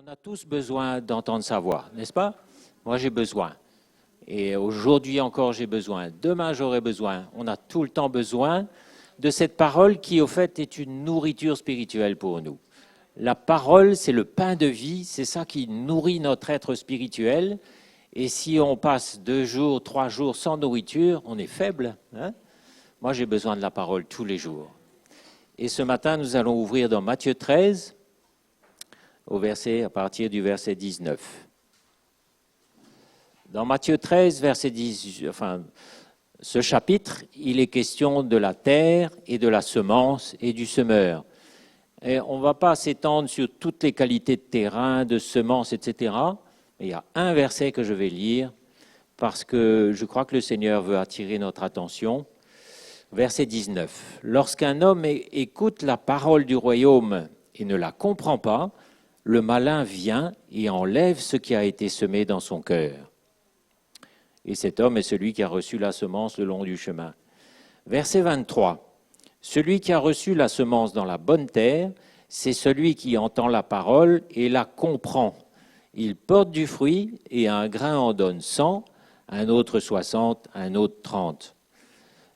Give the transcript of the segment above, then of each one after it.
On a tous besoin d'entendre sa voix, n'est-ce pas? Moi, j'ai besoin. Et aujourd'hui encore, j'ai besoin. Demain, j'aurai besoin. On a tout le temps besoin de cette parole qui, au fait, est une nourriture spirituelle pour nous. La parole, c'est le pain de vie, c'est ça qui nourrit notre être spirituel. Et si on passe 2 jours, 3 jours sans nourriture, on est faible. Hein? Moi, j'ai besoin de la parole tous les jours. Et ce matin, nous allons ouvrir dans Matthieu 13, à partir du verset 19. Dans Matthieu 13, verset 10, ce chapitre, il est question de la terre et de la semence et du semeur. Et on ne va pas s'étendre sur toutes les qualités de terrain, de semences, etc. Mais il y a un verset que je vais lire parce que je crois que le Seigneur veut attirer notre attention. Verset 19. Lorsqu'un homme écoute la parole du royaume et ne la comprend pas, le malin vient et enlève ce qui a été semé dans son cœur. Et cet homme est celui qui a reçu la semence le long du chemin. Verset 23. Celui qui a reçu la semence dans la bonne terre, c'est celui qui entend la parole et la comprend. Il porte du fruit et un grain en donne 100, un autre 60, un autre 30.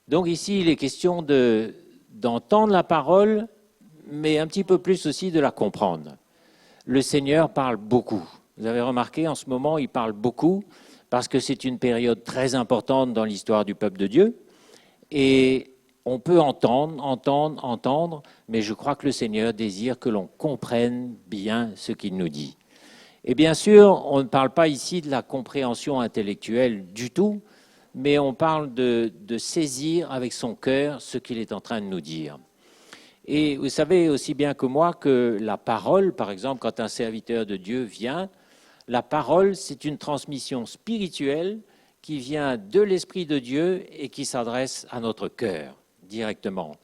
Donc ici, il est question d'entendre la parole, mais un petit peu plus aussi de la comprendre. Le Seigneur parle beaucoup. Vous avez remarqué, en ce moment, il parle beaucoup parce que c'est une période très importante dans l'histoire du peuple de Dieu. Et on peut entendre, mais je crois que le Seigneur désire que l'on comprenne bien ce qu'il nous dit. Et bien sûr, on ne parle pas ici de la compréhension intellectuelle du tout, mais on parle de saisir avec son cœur ce qu'il est en train de nous dire. Et vous savez aussi bien que moi que la parole, par exemple, quand un serviteur de Dieu vient, la parole, c'est une transmission spirituelle qui vient de l'Esprit de Dieu et qui s'adresse à notre cœur directement.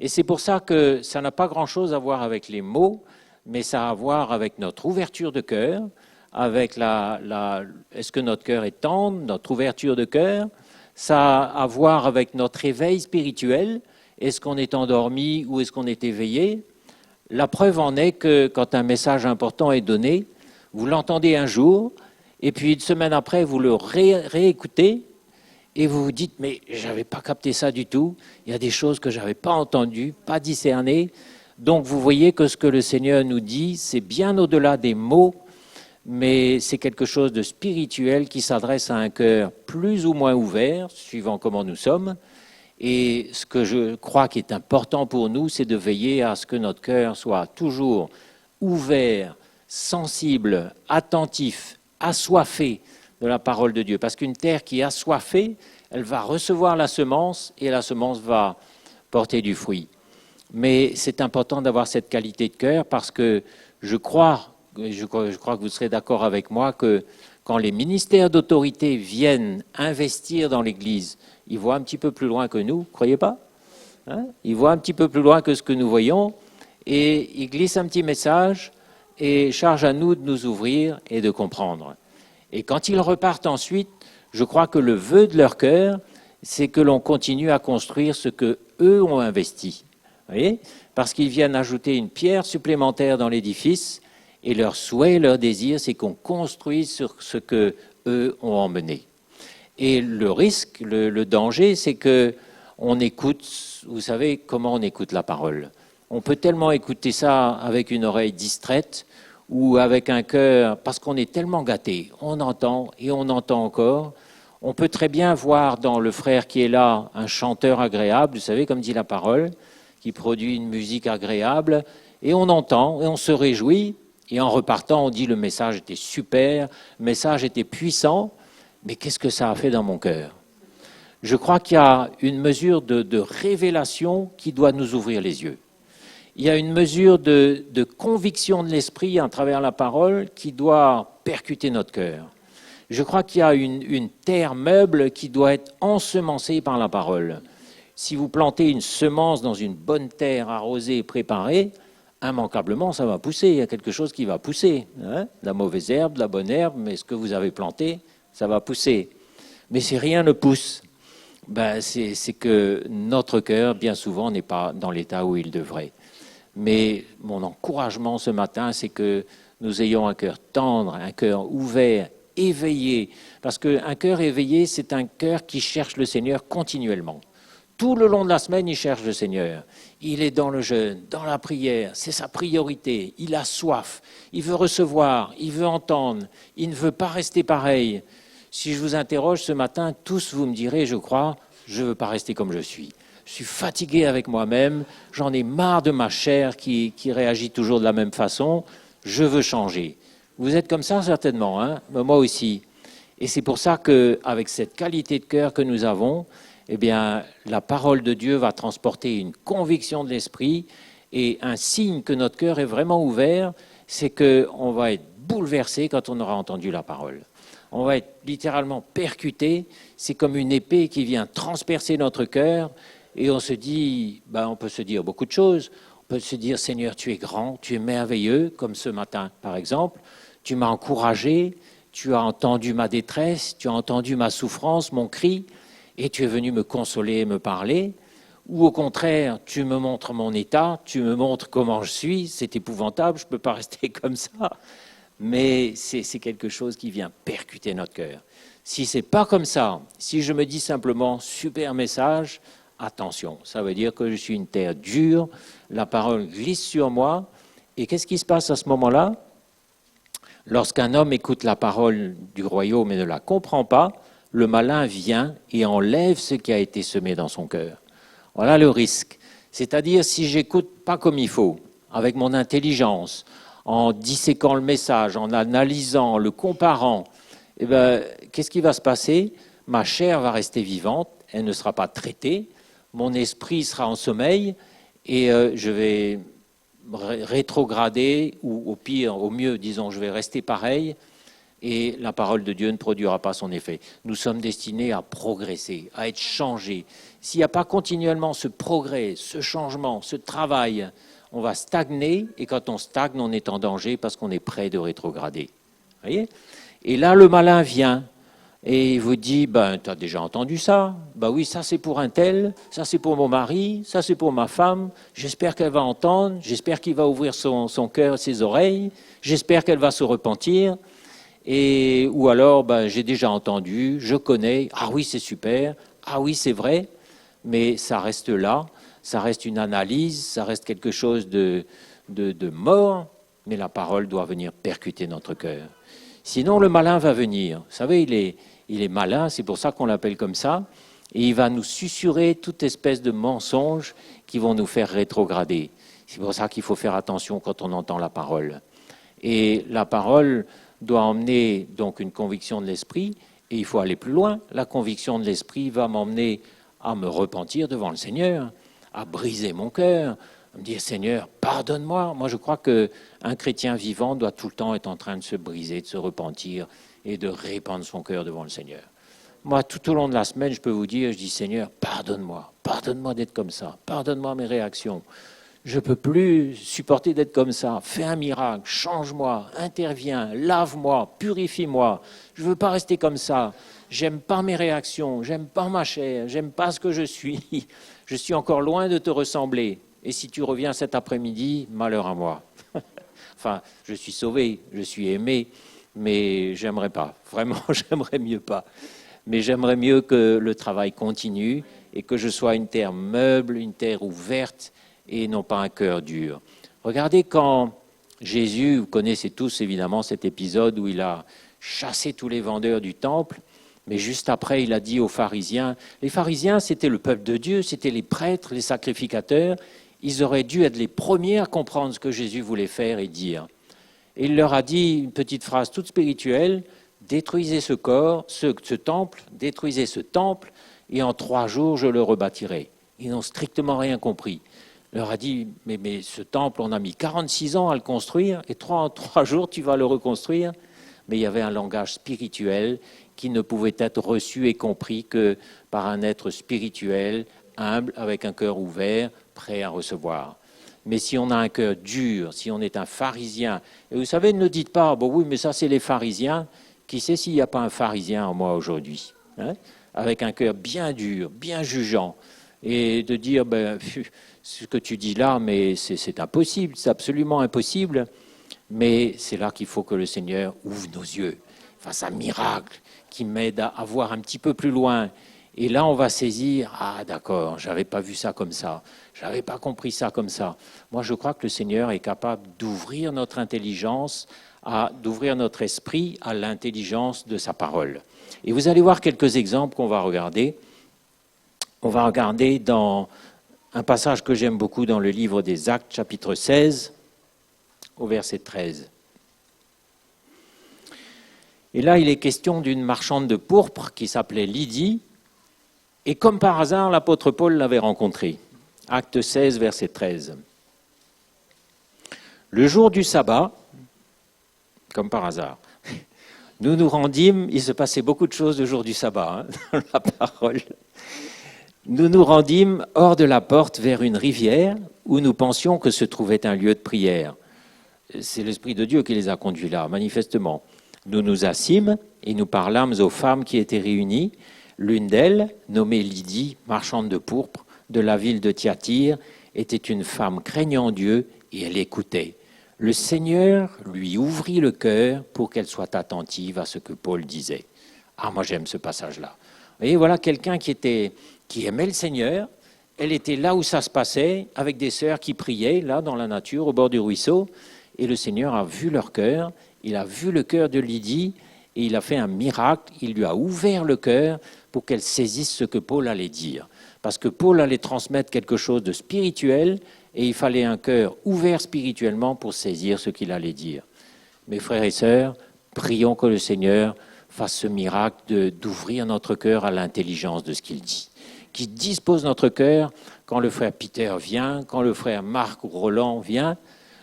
Et c'est pour ça que ça n'a pas grand-chose à voir avec les mots, mais ça a à voir avec notre ouverture de cœur, avec est-ce que notre cœur est tendre, notre ouverture de cœur. Ça a à voir avec notre éveil spirituel. Est-ce qu'on est endormi ou est-ce qu'on est éveillé? La preuve en est que quand un message important est donné, vous l'entendez un jour, et puis une semaine après, vous le réécoutez, et vous vous dites, mais je n'avais pas capté ça du tout, il y a des choses que je n'avais pas entendues, pas discernées. Donc vous voyez que ce que le Seigneur nous dit, c'est bien au-delà des mots, mais c'est quelque chose de spirituel qui s'adresse à un cœur plus ou moins ouvert, suivant comment nous sommes. Et ce que je crois qui est important pour nous, c'est de veiller à ce que notre cœur soit toujours ouvert, sensible, attentif, assoiffé de la parole de Dieu. Parce qu'une terre qui est assoiffée, elle va recevoir la semence et la semence va porter du fruit. Mais c'est important d'avoir cette qualité de cœur parce que je crois que vous serez d'accord avec moi que quand les ministères d'autorité viennent investir dans l'Église, ils voient un petit peu plus loin que nous, croyez pas? Hein? Ils voient un petit peu plus loin que ce que nous voyons et ils glissent un petit message et chargent à nous de nous ouvrir et de comprendre. Et quand ils repartent ensuite, je crois que le vœu de leur cœur, c'est que l'on continue à construire ce que eux ont investi. Vous voyez? Parce qu'ils viennent ajouter une pierre supplémentaire dans l'édifice et leur souhait, leur désir, c'est qu'on construise sur ce que eux ont emmené. Et le risque, le danger, c'est qu'on écoute, vous savez comment on écoute la parole. On peut tellement écouter ça avec une oreille distraite ou avec un cœur, parce qu'on est tellement gâté. On entend et on entend encore. On peut très bien voir dans le frère qui est là un chanteur agréable, vous savez, comme dit la parole, qui produit une musique agréable, et on entend et on se réjouit. Et en repartant, on dit le message était super, le message était puissant, mais qu'est-ce que ça a fait dans mon cœur? Je crois qu'il y a une mesure de révélation qui doit nous ouvrir les yeux. Il y a une mesure de conviction de l'esprit à travers la parole qui doit percuter notre cœur. Je crois qu'il y a une terre meuble qui doit être ensemencée par la parole. Si vous plantez une semence dans une bonne terre arrosée et préparée, immanquablement, ça va pousser. Il y a quelque chose qui va pousser. Hein? La mauvaise herbe, la bonne herbe, mais ce que vous avez planté, ça va pousser. Mais si rien ne pousse, c'est que notre cœur, bien souvent, n'est pas dans l'état où il devrait. Mais mon encouragement ce matin, c'est que nous ayons un cœur tendre, un cœur ouvert, éveillé. Parce qu'un cœur éveillé, c'est un cœur qui cherche le Seigneur continuellement. Tout le long de la semaine, il cherche le Seigneur. Il est dans le jeûne, dans la prière, c'est sa priorité. Il a soif, il veut recevoir, il veut entendre, il ne veut pas rester pareil. Si je vous interroge ce matin, tous vous me direz, je crois, je ne veux pas rester comme je suis. Je suis fatigué avec moi-même, j'en ai marre de ma chair qui réagit toujours de la même façon, je veux changer. Vous êtes comme ça certainement, hein? Moi aussi. Et c'est pour ça qu'avec cette qualité de cœur que nous avons, eh bien, la parole de Dieu va transporter une conviction de l'esprit et un signe que notre cœur est vraiment ouvert, c'est qu'on va être bouleversé quand on aura entendu la parole. On va être littéralement percuté, c'est comme une épée qui vient transpercer notre cœur et on se dit, on peut se dire beaucoup de choses. On peut se dire, Seigneur, tu es grand, tu es merveilleux, comme ce matin par exemple, tu m'as encouragé, tu as entendu ma détresse, tu as entendu ma souffrance, mon cri, et tu es venu me consoler et me parler, ou au contraire, tu me montres mon état, tu me montres comment je suis, c'est épouvantable, je ne peux pas rester comme ça. Mais c'est quelque chose qui vient percuter notre cœur. Si ce n'est pas comme ça, si je me dis simplement « super message », attention, ça veut dire que je suis une terre dure, la parole glisse sur moi, et qu'est-ce qui se passe à ce moment-là? Lorsqu'un homme écoute la parole du royaume et ne la comprend pas, le malin vient et enlève ce qui a été semé dans son cœur. Voilà le risque. C'est-à-dire, si j'écoute pas comme il faut, avec mon intelligence, en disséquant le message, en analysant, en le comparant, qu'est-ce qui va se passer? Ma chair va rester vivante, elle ne sera pas traitée, mon esprit sera en sommeil et je vais rétrograder, ou au pire, au mieux, disons, je vais rester pareil, et la parole de Dieu ne produira pas son effet. Nous sommes destinés à progresser, à être changés. S'il n'y a pas continuellement ce progrès, ce changement, ce travail, on va stagner, et quand on stagne, on est en danger parce qu'on est près de rétrograder. Vous voyez? Et là, le malin vient et il vous dit, tu as déjà entendu ça? Oui, ça c'est pour un tel, ça c'est pour mon mari, ça c'est pour ma femme, j'espère qu'elle va entendre, j'espère qu'il va ouvrir son cœur, ses oreilles, j'espère qu'elle va se repentir. Ou alors, j'ai déjà entendu, je connais, ah oui, c'est super, ah oui, c'est vrai, mais ça reste là, ça reste une analyse, ça reste quelque chose de mort, mais la parole doit venir percuter notre cœur. Sinon, le malin va venir. Vous savez, il est malin, c'est pour ça qu'on l'appelle comme ça, et il va nous susurrer toute espèce de mensonges qui vont nous faire rétrograder. C'est pour ça qu'il faut faire attention quand on entend la parole. Et la parole doit emmener donc une conviction de l'esprit, et il faut aller plus loin. La conviction de l'esprit va m'emmener à me repentir devant le Seigneur, à briser mon cœur, à me dire « Seigneur, pardonne-moi ». Moi, je crois qu'un chrétien vivant doit tout le temps être en train de se briser, de se repentir et de répandre son cœur devant le Seigneur. Moi, tout au long de la semaine, je peux vous dire, je dis « Seigneur, pardonne-moi d'être comme ça, pardonne-moi mes réactions ». Je ne peux plus supporter d'être comme ça. Fais un miracle, change-moi, interviens, lave-moi, purifie-moi. Je ne veux pas rester comme ça. J'aime pas mes réactions, j'aime pas ma chair, j'aime pas ce que je suis. Je suis encore loin de te ressembler. Et si tu reviens cet après-midi, malheur à moi. Enfin, je suis sauvé, je suis aimé, mais j'aimerais pas. Vraiment, j'aimerais mieux pas. Mais j'aimerais mieux que le travail continue et que je sois une terre meuble, une terre ouverte, et non pas un cœur dur. Regardez quand Jésus, vous connaissez tous évidemment cet épisode où il a chassé tous les vendeurs du temple, mais juste après il a dit aux pharisiens, les pharisiens c'était le peuple de Dieu, c'était les prêtres, les sacrificateurs, ils auraient dû être les premiers à comprendre ce que Jésus voulait faire et dire. Et il leur a dit une petite phrase toute spirituelle, détruisez ce temple, détruisez ce temple, et en 3 jours je le rebâtirai. Ils n'ont strictement rien compris. Il leur a dit, mais ce temple, on a mis 46 ans à le construire, et en 3 jours, tu vas le reconstruire. Mais il y avait un langage spirituel qui ne pouvait être reçu et compris que par un être spirituel, humble, avec un cœur ouvert, prêt à recevoir. Mais si on a un cœur dur, si on est un pharisien, et vous savez, ne dites pas, oui, mais ça c'est les pharisiens, qui sait s'il n'y a pas un pharisien en moi aujourd'hui, hein, avec un cœur bien dur, bien jugeant, et de dire, ce que tu dis là, mais c'est impossible, c'est absolument impossible. Mais c'est là qu'il faut que le Seigneur ouvre nos yeux, fasse un miracle qui m'aide à voir un petit peu plus loin. Et là, on va saisir, ah d'accord, je n'avais pas vu ça comme ça, je n'avais pas compris ça comme ça. Moi, je crois que le Seigneur est capable d'ouvrir notre intelligence, d'ouvrir notre esprit à l'intelligence de sa parole. Et vous allez voir quelques exemples qu'on va regarder. On va regarder dans un passage que j'aime beaucoup dans le livre des Actes, chapitre 16, au verset 13. Et là, il est question d'une marchande de pourpre qui s'appelait Lydie. Et comme par hasard, l'apôtre Paul l'avait rencontrée. Acte 16, verset 13. Le jour du sabbat, comme par hasard, nous nous rendîmes, il se passait beaucoup de choses le jour du sabbat, dans la parole. Nous nous rendîmes hors de la porte vers une rivière où nous pensions que se trouvait un lieu de prière. C'est l'Esprit de Dieu qui les a conduits là, manifestement. Nous nous assîmes et nous parlâmes aux femmes qui étaient réunies. L'une d'elles, nommée Lydie, marchande de pourpre, de la ville de Thyatire, était une femme craignant Dieu et elle écoutait. Le Seigneur lui ouvrit le cœur pour qu'elle soit attentive à ce que Paul disait. Ah, moi j'aime ce passage-là. Vous voyez, voilà quelqu'un qui aimait le Seigneur. Elle était là où ça se passait, avec des sœurs qui priaient, là dans la nature, au bord du ruisseau. Et le Seigneur a vu leur cœur, il a vu le cœur de Lydie, et il a fait un miracle, il lui a ouvert le cœur pour qu'elle saisisse ce que Paul allait dire. Parce que Paul allait transmettre quelque chose de spirituel, et il fallait un cœur ouvert spirituellement pour saisir ce qu'il allait dire. Mes frères et sœurs, prions que le Seigneur fasse ce miracle d'ouvrir notre cœur à l'intelligence de ce qu'il dit. Qu'il dispose notre cœur quand le frère Peter vient, quand le frère Marc ou Roland vient,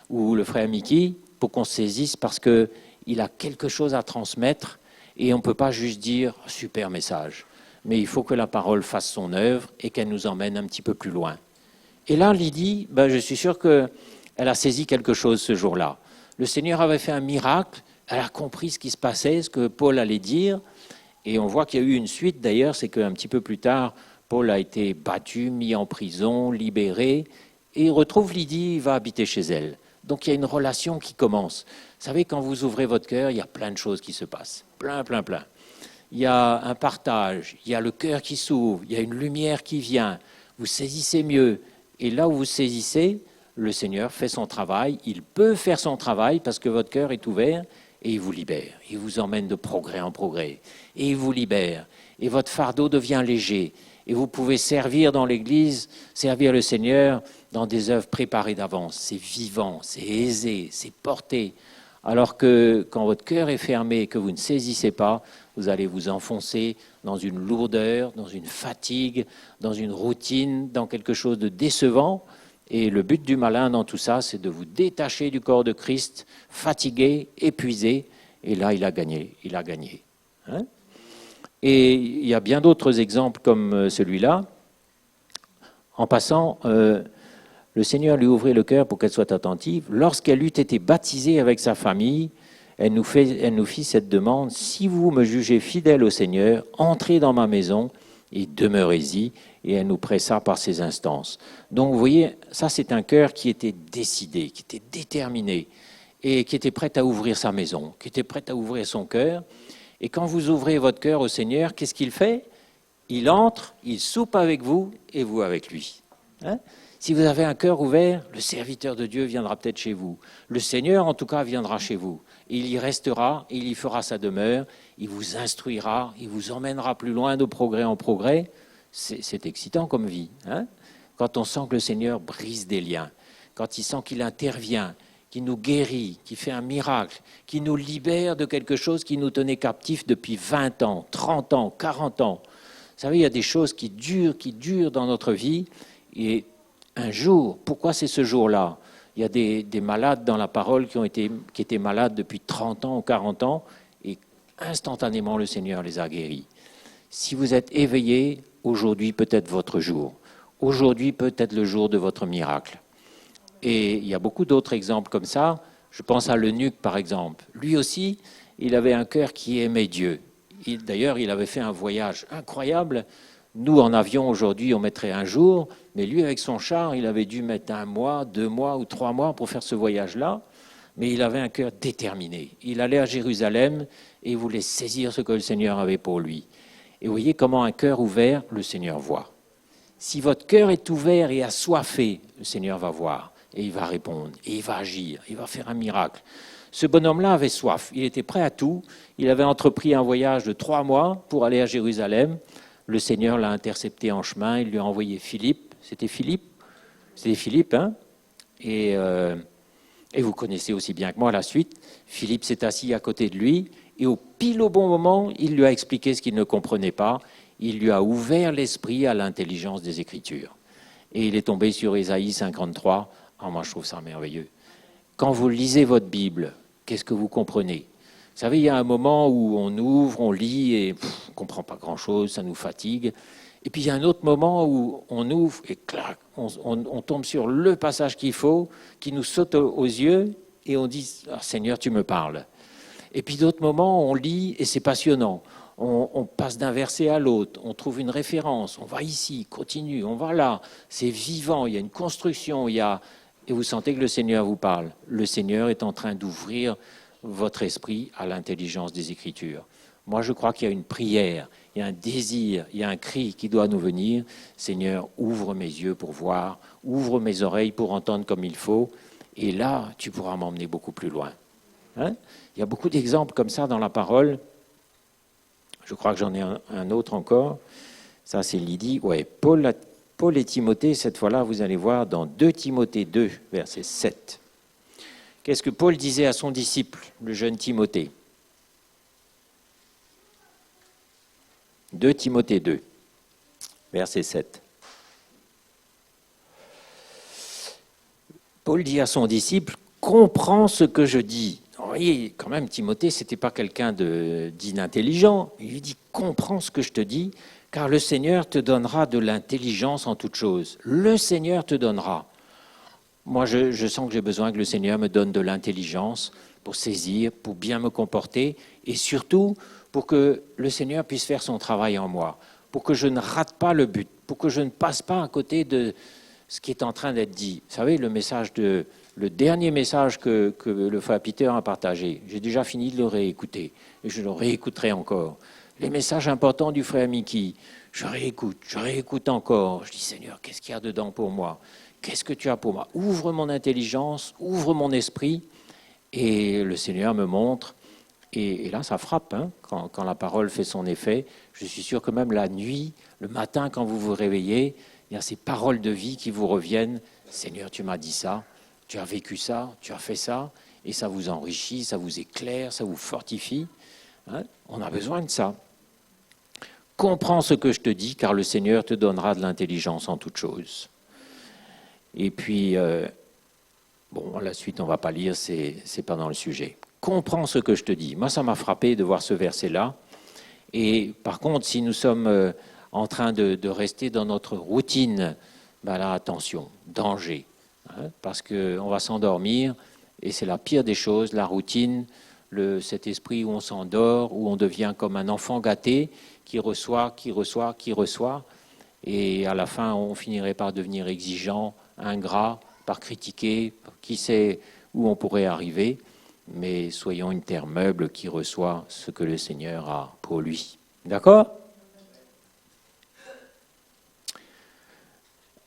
ou le frère Mickey, pour qu'on saisisse parce qu'il a quelque chose à transmettre et on ne peut pas juste dire « super message ». Mais il faut que la parole fasse son œuvre et qu'elle nous emmène un petit peu plus loin. Et là, Lydie, je suis sûr qu'elle a saisi quelque chose ce jour-là. Le Seigneur avait fait un miracle, elle a compris ce qui se passait, ce que Paul allait dire, et on voit qu'il y a eu une suite d'ailleurs, c'est qu'un petit peu plus tard, Paul a été battu, mis en prison, libéré, et il retrouve Lydie, il va habiter chez elle. Donc il y a une relation qui commence. Vous savez, quand vous ouvrez votre cœur, il y a plein de choses qui se passent, plein. Il y a un partage, il y a le cœur qui s'ouvre, il y a une lumière qui vient, vous saisissez mieux. Et là où vous saisissez, le Seigneur fait son travail, il peut faire son travail parce que votre cœur est ouvert et il vous libère. Il vous emmène de progrès en progrès et il vous libère. Et votre fardeau devient léger et vous pouvez servir dans l'Église, servir le Seigneur dans des œuvres préparées d'avance. C'est vivant, c'est aisé, c'est porté. Alors que quand votre cœur est fermé et que vous ne saisissez pas, vous allez vous enfoncer dans une lourdeur, dans une fatigue, dans une routine, dans quelque chose de décevant. Et le but du malin dans tout ça, c'est de vous détacher du corps de Christ, fatigué, épuisé. Et là, il a gagné. Hein ? Et il y a bien d'autres exemples comme celui-là. En passant, le Seigneur lui ouvrit le cœur pour qu'elle soit attentive. Lorsqu'elle eut été baptisée avec sa famille, elle nous fit cette demande, « Si vous me jugez fidèle au Seigneur, entrez dans ma maison et demeurez-y. » Et elle nous pressa par ses instances. Donc vous voyez, ça c'est un cœur qui était décidé, qui était déterminé et qui était prêt à ouvrir sa maison, qui était prêt à ouvrir son cœur. Et quand vous ouvrez votre cœur au Seigneur, qu'est-ce qu'il fait ? Il entre, il soupe avec vous et vous avec lui. Hein ? Si vous avez un cœur ouvert, le serviteur de Dieu viendra peut-être chez vous. Le Seigneur, en tout cas, viendra chez vous. Il y restera, il y fera sa demeure, il vous instruira, il vous emmènera plus loin de progrès en progrès. C'est excitant comme vie. Hein ? Quand on sent que le Seigneur brise des liens, quand il sent qu'il intervient, qu'il nous guérit, qu'il fait un miracle, qu'il nous libère de quelque chose qui nous tenait captifs depuis 20 ans, 30 ans, 40 ans. Vous savez, il y a des choses qui durent dans notre vie. Et un jour, pourquoi c'est ce jour-là ? Il y a des malades dans la parole qui étaient malades depuis 30 ans ou 40 ans, et instantanément le Seigneur les a guéris. Si vous êtes éveillés, aujourd'hui peut-être votre jour. Aujourd'hui peut-être le jour de votre miracle. Et il y a beaucoup d'autres exemples comme ça. Je pense à l'eunuque par exemple. Lui aussi, il avait un cœur qui aimait Dieu. D'ailleurs, il avait fait un voyage incroyable. Nous, en avion, aujourd'hui, on mettrait un jour, mais lui, avec son char, il avait dû mettre 1 mois, 2 mois ou 3 mois pour faire ce voyage-là. mais il avait un cœur déterminé. Il allait à Jérusalem et il voulait saisir ce que le Seigneur avait pour lui. Et vous voyez comment un cœur ouvert, le Seigneur voit. Si votre cœur est ouvert et assoiffé, le Seigneur va voir et il va répondre et il va agir, il va faire un miracle. Ce bonhomme-là avait soif, il était prêt à tout. Il avait entrepris un voyage de 3 mois pour aller à Jérusalem. Le Seigneur l'a intercepté en chemin, il lui a envoyé Philippe. C'était Philippe, hein. Et vous connaissez aussi bien que moi la suite. Philippe s'est assis à côté de lui et pile au bon moment, il lui a expliqué ce qu'il ne comprenait pas. Il lui a ouvert l'esprit à l'intelligence des Écritures. Et il est tombé sur Ésaïe 53. Moi, je trouve ça merveilleux. Quand vous lisez votre Bible, qu'est-ce que vous comprenez? Vous savez, il y a un moment où on ouvre, on lit et on ne comprend pas grand-chose, ça nous fatigue. Et puis il y a un autre moment où on ouvre et clac, on tombe sur le passage qu'il faut, qui nous saute aux yeux et on dit « Seigneur, tu me parles ». Et puis d'autres moments, on lit et c'est passionnant. On passe d'un verset à l'autre, on trouve une référence, on va ici, continue, on va là. C'est vivant, il y a une construction, et vous sentez que le Seigneur vous parle. Le Seigneur est en train d'ouvrir votre esprit à l'intelligence des Écritures. Moi, je crois qu'il y a une prière, il y a un désir, il y a un cri qui doit nous venir. Seigneur, ouvre mes yeux pour voir, ouvre mes oreilles pour entendre comme il faut, et là, tu pourras m'emmener beaucoup plus loin. Hein? Il y a beaucoup d'exemples comme ça dans la parole. Je crois que j'en ai un autre encore. Ça, c'est Lydie. Ouais, Paul et Timothée, cette fois-là, vous allez voir dans 2 Timothée 2, verset 7. Qu'est-ce que Paul disait à son disciple, le jeune Timothée? 2 Timothée 2, verset 7. Paul dit à son disciple, « Comprends ce que je dis ». Vous voyez, quand même, Timothée, ce n'était pas quelqu'un d'inintelligent. Il lui dit, « Comprends ce que je te dis, car le Seigneur te donnera de l'intelligence en toutes choses. » Le Seigneur te donnera. Moi, je sens que j'ai besoin que le Seigneur me donne de l'intelligence pour saisir, pour bien me comporter, et surtout pour que le Seigneur puisse faire son travail en moi, pour que je ne rate pas le but, pour que je ne passe pas à côté de ce qui est en train d'être dit. Vous savez, le dernier message que le frère Peter a partagé, j'ai déjà fini de le réécouter, et je le réécouterai encore. Les messages importants du frère Mickey, je réécoute encore. Je dis, Seigneur, qu'est-ce qu'il y a dedans pour moi? Qu'est-ce que tu as pour moi? Ouvre mon intelligence, ouvre mon esprit, et le Seigneur me montre. Et là, ça frappe, hein, quand la parole fait son effet. Je suis sûr que même la nuit, le matin, quand vous vous réveillez, il y a ces paroles de vie qui vous reviennent. Seigneur, tu m'as dit ça, tu as vécu ça, tu as fait ça, et ça vous enrichit, ça vous éclaire, ça vous fortifie. Hein? On a besoin de ça. Comprends ce que je te dis, car le Seigneur te donnera de l'intelligence en toutes choses. Et puis, la suite, on ne va pas lire, c'est pas dans le sujet. Comprends ce que je te dis. Moi, ça m'a frappé de voir ce verset-là. Et par contre, si nous sommes en train de rester dans notre routine, là, attention, danger. Hein, parce qu'on va s'endormir, et c'est la pire des choses, la routine, cet esprit où on s'endort, où on devient comme un enfant gâté, qui reçoit, et à la fin, on finirait par devenir exigeant, ingrat, par critiquer, qui sait où on pourrait arriver. Mais soyons une terre meuble qui reçoit ce que le Seigneur a pour lui. D'accord?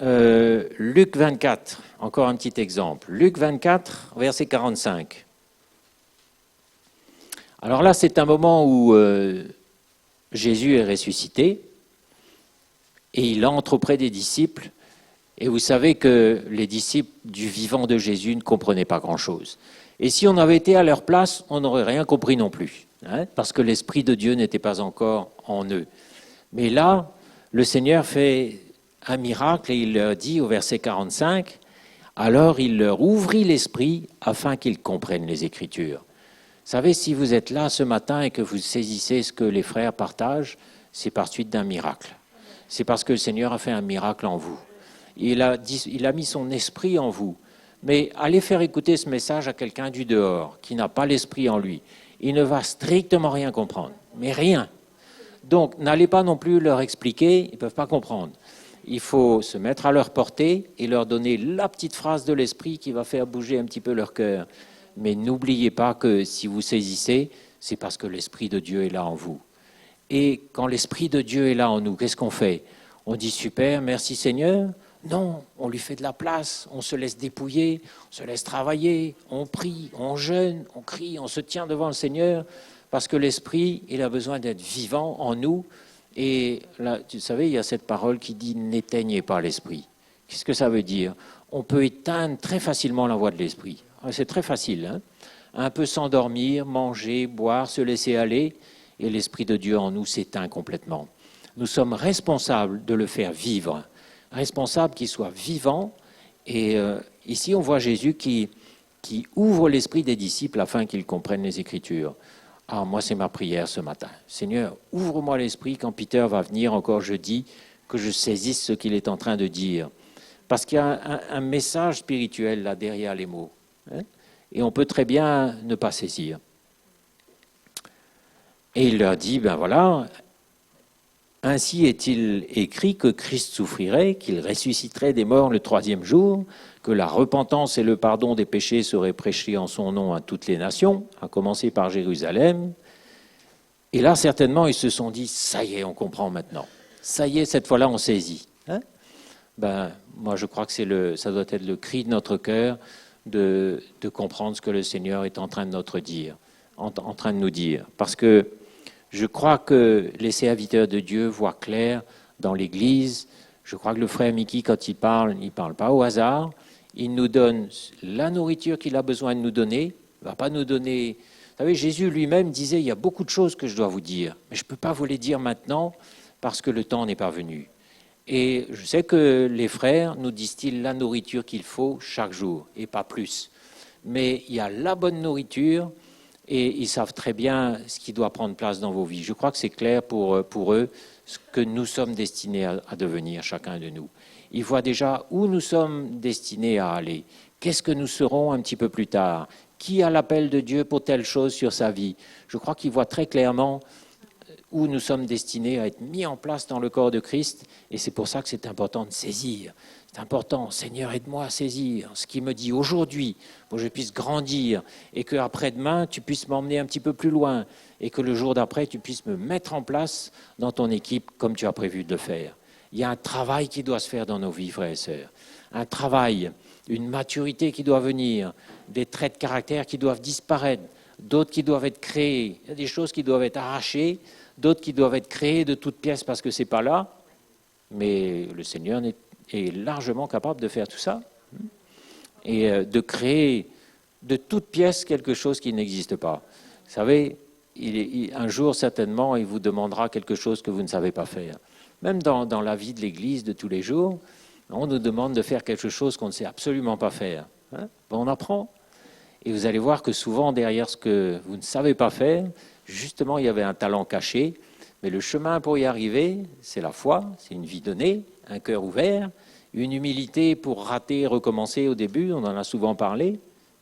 Luc 24, encore un petit exemple. Luc 24, verset 45. Alors là, c'est un moment où Jésus est ressuscité et il entre auprès des disciples. Et vous savez que les disciples du vivant de Jésus ne comprenaient pas grand-chose. Et si on avait été à leur place, on n'aurait rien compris non plus, hein, parce que l'Esprit de Dieu n'était pas encore en eux. Mais là, le Seigneur fait un miracle et il leur dit au verset 45, « Alors il leur ouvrit l'esprit afin qu'ils comprennent les Écritures. » Vous savez, si vous êtes là ce matin et que vous saisissez ce que les frères partagent, c'est par suite d'un miracle. C'est parce que le Seigneur a fait un miracle en vous. Il a mis son esprit en vous. Mais allez faire écouter ce message à quelqu'un du dehors, qui n'a pas l'esprit en lui. Il ne va strictement rien comprendre, mais rien. Donc, n'allez pas non plus leur expliquer, ils ne peuvent pas comprendre. Il faut se mettre à leur portée et leur donner la petite phrase de l'esprit qui va faire bouger un petit peu leur cœur. Mais n'oubliez pas que si vous saisissez, c'est parce que l'Esprit de Dieu est là en vous. Et quand l'Esprit de Dieu est là en nous, qu'est-ce qu'on fait? On dit super, merci Seigneur. Non, on lui fait de la place, on se laisse dépouiller, on se laisse travailler, on prie, on jeûne, on crie, on se tient devant le Seigneur, parce que l'Esprit, il a besoin d'être vivant en nous. Et là, tu savez, il y a cette parole qui dit « n'éteignez pas l'Esprit ». Qu'est-ce que ça veut dire? On peut éteindre très facilement la voix de l'Esprit. C'est très facile, hein? Un peu s'endormir, manger, boire, se laisser aller, et l'Esprit de Dieu en nous s'éteint complètement. Nous sommes responsables de le faire vivre, responsables qu'il soit vivant. Et ici, on voit Jésus qui ouvre l'esprit des disciples afin qu'ils comprennent les Écritures. Ah, moi, c'est ma prière ce matin. Seigneur, ouvre-moi l'esprit quand Peter va venir encore jeudi, que je saisisse ce qu'il est en train de dire. Parce qu'il y a un message spirituel là derrière les mots. Hein, et on peut très bien ne pas saisir. Et il leur dit, ben voilà, ainsi est-il écrit que Christ souffrirait, qu'il ressusciterait des morts le 3e jour, que la repentance et le pardon des péchés seraient prêchés en son nom à toutes les nations, à commencer par Jérusalem. Et là, certainement, ils se sont dit, ça y est, on comprend maintenant. Ça y est, cette fois-là, on saisit. Hein, ben, moi, je crois que ça doit être le cri de notre cœur de comprendre ce que le Seigneur est en train de nous dire. Parce que je crois que les serviteurs de Dieu voient clair dans l'Église. Je crois que le frère Mickey, quand il parle pas au hasard. Il nous donne la nourriture qu'il a besoin de nous donner. Il ne va pas nous donner... Vous savez, Jésus lui-même disait, il y a beaucoup de choses que je dois vous dire, mais je ne peux pas vous les dire maintenant parce que le temps n'est pas venu. Et je sais que les frères nous disent-ils la nourriture qu'il faut chaque jour, et pas plus. Mais il y a la bonne nourriture, et ils savent très bien ce qui doit prendre place dans vos vies. Je crois que c'est clair pour eux ce que nous sommes destinés à devenir, chacun de nous. Ils voient déjà où nous sommes destinés à aller. Qu'est-ce que nous serons un petit peu plus tard? Qui a l'appel de Dieu pour telle chose sur sa vie? Je crois qu'ils voient très clairement où nous sommes destinés à être mis en place dans le corps de Christ. Et c'est pour ça que c'est important de saisir. C'est important, Seigneur, aide-moi à saisir ce qui me dit aujourd'hui pour que je puisse grandir et qu'après-demain, tu puisses m'emmener un petit peu plus loin et que le jour d'après, tu puisses me mettre en place dans ton équipe comme tu as prévu de le faire. Il y a un travail qui doit se faire dans nos vies, frères et sœurs. Un travail, une maturité qui doit venir, des traits de caractère qui doivent disparaître, d'autres qui doivent être créés. Il y a des choses qui doivent être arrachées, d'autres qui doivent être créées de toutes pièces parce que ce n'est pas là. Mais le Seigneur est largement capable de faire tout ça et de créer de toutes pièces quelque chose qui n'existe pas. Vous savez, un jour certainement, il vous demandera quelque chose que vous ne savez pas faire. Même dans la vie de l'Église de tous les jours, on nous demande de faire quelque chose qu'on ne sait absolument pas faire. Hein, on apprend. Et vous allez voir que souvent, derrière ce que vous ne savez pas faire, justement, il y avait un talent caché. Mais le chemin pour y arriver, c'est la foi, c'est une vie donnée, un cœur ouvert, une humilité pour rater et recommencer au début, on en a souvent parlé.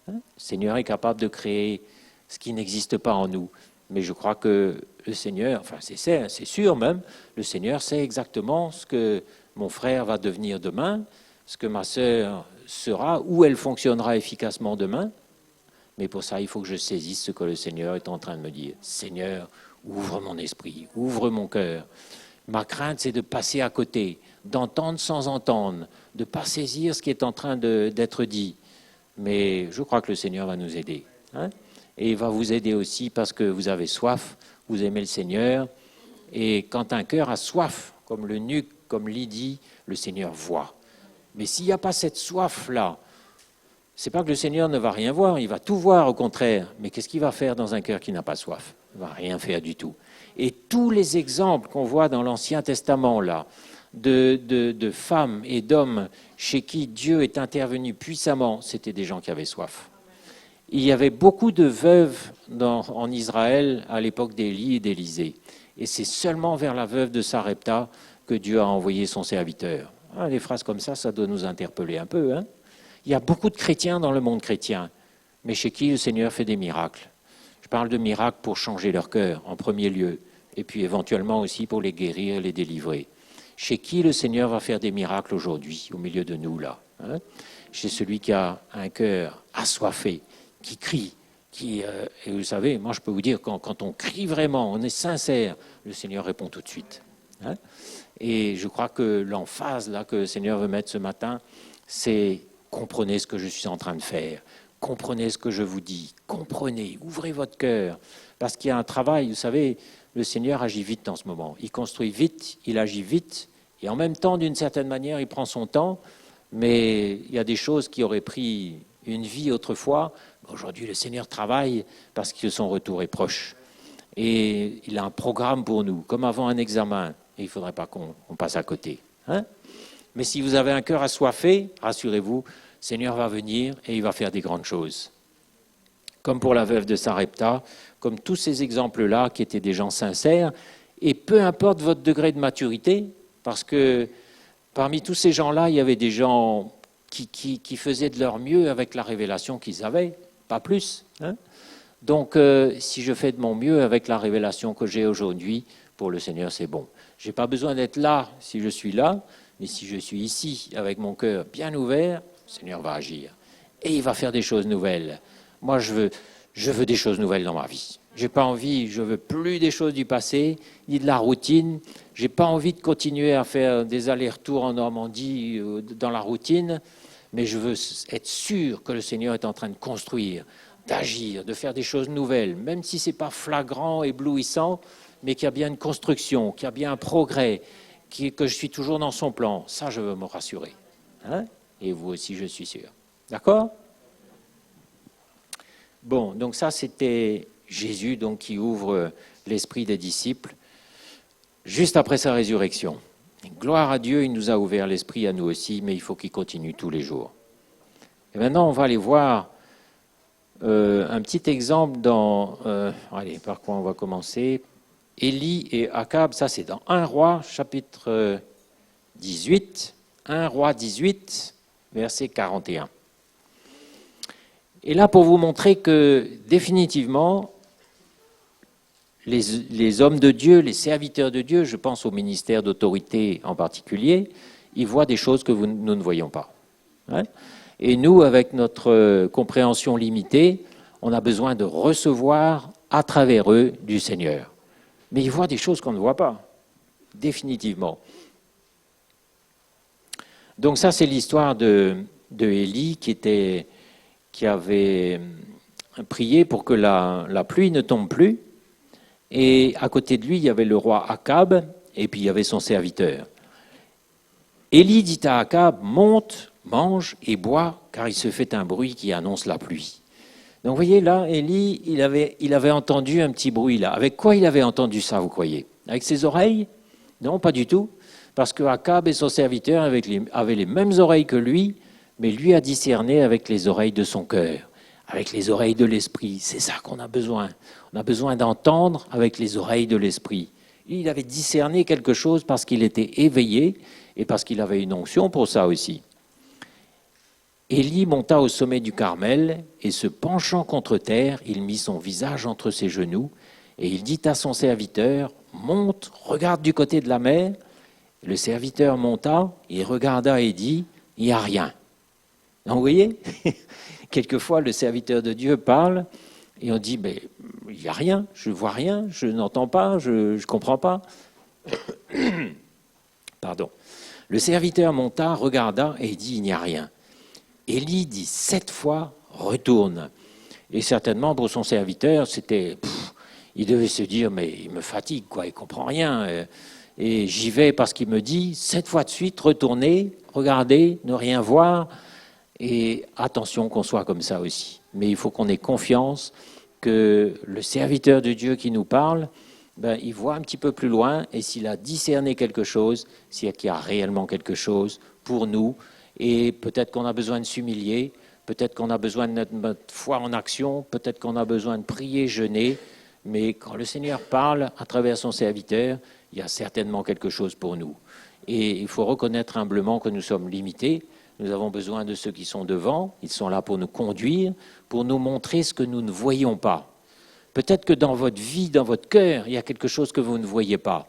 Hein, le Seigneur est capable de créer ce qui n'existe pas en nous. Mais je crois que le Seigneur, enfin c'est sûr même, le Seigneur sait exactement ce que mon frère va devenir demain, ce que ma sœur sera, où elle fonctionnera efficacement demain. Mais pour ça, il faut que je saisisse ce que le Seigneur est en train de me dire. Seigneur, ouvre mon esprit, ouvre mon cœur. Ma crainte, c'est de passer à côté, d'entendre sans entendre, de ne pas saisir ce qui est en train d'être dit. Mais je crois que le Seigneur va nous aider. Hein, et il va vous aider aussi parce que vous avez soif, vous aimez le Seigneur. Et quand un cœur a soif, comme le nuque, comme Lydie, le Seigneur voit. Mais s'il n'y a pas cette soif-là, c'est pas que le Seigneur ne va rien voir, il va tout voir au contraire. Mais qu'est-ce qu'il va faire dans un cœur qui n'a pas soif? Il ne va rien faire du tout. Et tous les exemples qu'on voit dans l'Ancien Testament, là, de femmes et d'hommes chez qui Dieu est intervenu puissamment, c'était des gens qui avaient soif. Il y avait beaucoup de veuves en Israël à l'époque d'Élie et d'Élisée. Et c'est seulement vers la veuve de Sarepta que Dieu a envoyé son serviteur. Ah, les phrases comme ça doit nous interpeller un peu. Hein, il y a beaucoup de chrétiens dans le monde chrétien, mais chez qui le Seigneur fait des miracles. Je parle de miracles pour changer leur cœur, en premier lieu, et puis éventuellement aussi pour les guérir et les délivrer. Chez qui le Seigneur va faire des miracles aujourd'hui, au milieu de nous, là, hein, chez celui qui a un cœur assoiffé, qui crie. Et vous savez, moi je peux vous dire, quand on crie vraiment, on est sincère, le Seigneur répond tout de suite. Hein? Et je crois que l'emphase là, que le Seigneur veut mettre ce matin, c'est comprenez ce que je suis en train de faire, comprenez ce que je vous dis, comprenez, ouvrez votre cœur. Parce qu'il y a un travail, vous savez, le Seigneur agit vite en ce moment. Il construit vite, il agit vite, et en même temps, d'une certaine manière, il prend son temps, mais il y a des choses qui auraient pris une vie autrefois. Aujourd'hui, le Seigneur travaille parce que son retour est proche. Et il a un programme pour nous, comme avant un examen. Et il ne faudrait pas qu'on passe à côté. Hein? Mais si vous avez un cœur assoiffé, rassurez-vous, le Seigneur va venir et il va faire des grandes choses. Comme pour la veuve de Sarepta, comme tous ces exemples-là qui étaient des gens sincères. Et peu importe votre degré de maturité, parce que parmi tous ces gens-là, il y avait des gens qui faisaient de leur mieux avec la révélation qu'ils avaient, pas plus. Hein? Donc, si je fais de mon mieux avec la révélation que j'ai aujourd'hui, pour le Seigneur, c'est bon. Je n'ai pas besoin d'être là si je suis là, mais si je suis ici avec mon cœur bien ouvert, le Seigneur va agir. Et il va faire des choses nouvelles. Moi, je veux des choses nouvelles dans ma vie. J'ai pas envie, je veux plus des choses du passé, ni de la routine. J'ai pas envie de continuer à faire des allers-retours en Normandie dans la routine, mais je veux être sûr que le Seigneur est en train de construire, d'agir, de faire des choses nouvelles, même si c'est pas flagrant, éblouissant, mais qu'il y a bien une construction, qu'il y a bien un progrès, que je suis toujours dans son plan. Ça, je veux me rassurer. Hein? Et vous aussi, je suis sûr. D'accord ? Bon, donc ça, c'était Jésus donc, qui ouvre l'esprit des disciples juste après sa résurrection. Gloire à Dieu, il nous a ouvert l'esprit à nous aussi, mais il faut qu'il continue tous les jours. Et maintenant, on va aller voir un petit exemple dans... allez, par quoi on va commencer ? Élie et Akab, ça c'est dans 1 Roi, chapitre 18, 1 Roi 18, verset 41. Et là, pour vous montrer que définitivement, les hommes de Dieu, les serviteurs de Dieu, je pense au ministère d'autorité en particulier, ils voient des choses que nous ne voyons pas. Hein ? Et nous, avec notre compréhension limitée, on a besoin de recevoir à travers eux du Seigneur. Mais ils voient des choses qu'on ne voit pas, définitivement. Donc ça, c'est l'histoire de Élie qui avait prié pour que la pluie ne tombe plus. Et à côté de lui, il y avait le roi Akab, et puis il y avait son serviteur. Élie dit à Akab, monte, mange et bois, car il se fait un bruit qui annonce la pluie. Donc vous voyez là, Élie, il avait entendu un petit bruit là. Avec quoi il avait entendu ça, vous croyez ? Avec ses oreilles ? Non, pas du tout. Parce que Akab et son serviteur avaient les mêmes oreilles que lui, mais lui a discerné avec les oreilles de son cœur, avec les oreilles de l'esprit. C'est ça qu'on a besoin. On a besoin d'entendre avec les oreilles de l'esprit. Il avait discerné quelque chose parce qu'il était éveillé et parce qu'il avait une onction pour ça aussi. Élie monta au sommet du Carmel et se penchant contre terre, il mit son visage entre ses genoux et il dit à son serviteur, monte, regarde du côté de la mer. Le serviteur monta, il regarda et dit, il n'y a rien. Donc, vous voyez, quelquefois le serviteur de Dieu parle et on dit, mais il n'y a rien, je ne vois rien, je n'entends pas, je ne comprends pas. Pardon. Le serviteur monta, regarda et dit, il n'y a rien. Élie dit 7 fois, retourne. Et certainement pour son serviteur, il devait se dire, mais il me fatigue, quoi, il ne comprend rien. Et j'y vais parce qu'il me dit 7 fois de suite, retournez, regardez, ne rien voir. Et attention qu'on soit comme ça aussi. Mais il faut qu'on ait confiance que le serviteur de Dieu qui nous parle, il voit un petit peu plus loin et s'il a discerné quelque chose, c'est qu'il y a réellement quelque chose pour nous. Et peut-être qu'on a besoin de s'humilier, peut-être qu'on a besoin de mettre notre foi en action, peut-être qu'on a besoin de prier, jeûner. Mais quand le Seigneur parle à travers son serviteur, il y a certainement quelque chose pour nous. Et il faut reconnaître humblement que nous sommes limités. Nous avons besoin de ceux qui sont devant. Ils sont là pour nous conduire, pour nous montrer ce que nous ne voyons pas. Peut-être que dans votre vie, dans votre cœur, il y a quelque chose que vous ne voyez pas.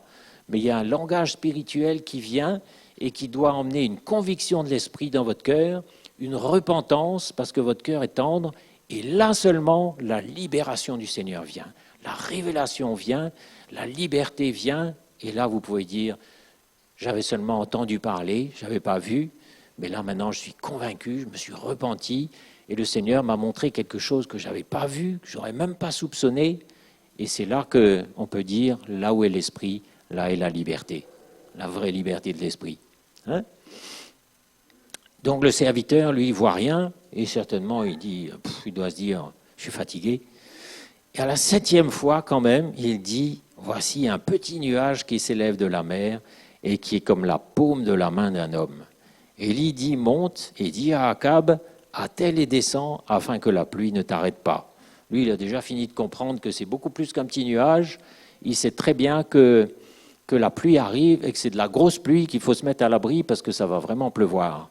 Mais il y a un langage spirituel qui vient et qui doit emmener une conviction de l'esprit dans votre cœur, une repentance parce que votre cœur est tendre Et là seulement, la libération du Seigneur vient. La révélation vient, la liberté vient. Et là, vous pouvez dire, j'avais seulement entendu parler, je n'avais pas vu. Mais là, maintenant, je suis convaincu, je me suis repenti. Et le Seigneur m'a montré quelque chose que je n'avais pas vu, que je n'aurais même pas soupçonné. Et c'est là qu'on peut dire, là où est l'esprit, là est la liberté. La vraie liberté de l'esprit. Hein? Donc le serviteur, lui, il voit rien. Et certainement, il doit se dire, je suis fatigué. Et à la 7e fois, quand même, il dit, voici un petit nuage qui s'élève de la mer et qui est comme la paume de la main d'un homme. Élie dit, monte et dit à Akab, attelle et descend afin que la pluie ne t'arrête pas. Lui, il a déjà fini de comprendre que c'est beaucoup plus qu'un petit nuage. Il sait très bien que la pluie arrive et que c'est de la grosse pluie qu'il faut se mettre à l'abri parce que ça va vraiment pleuvoir.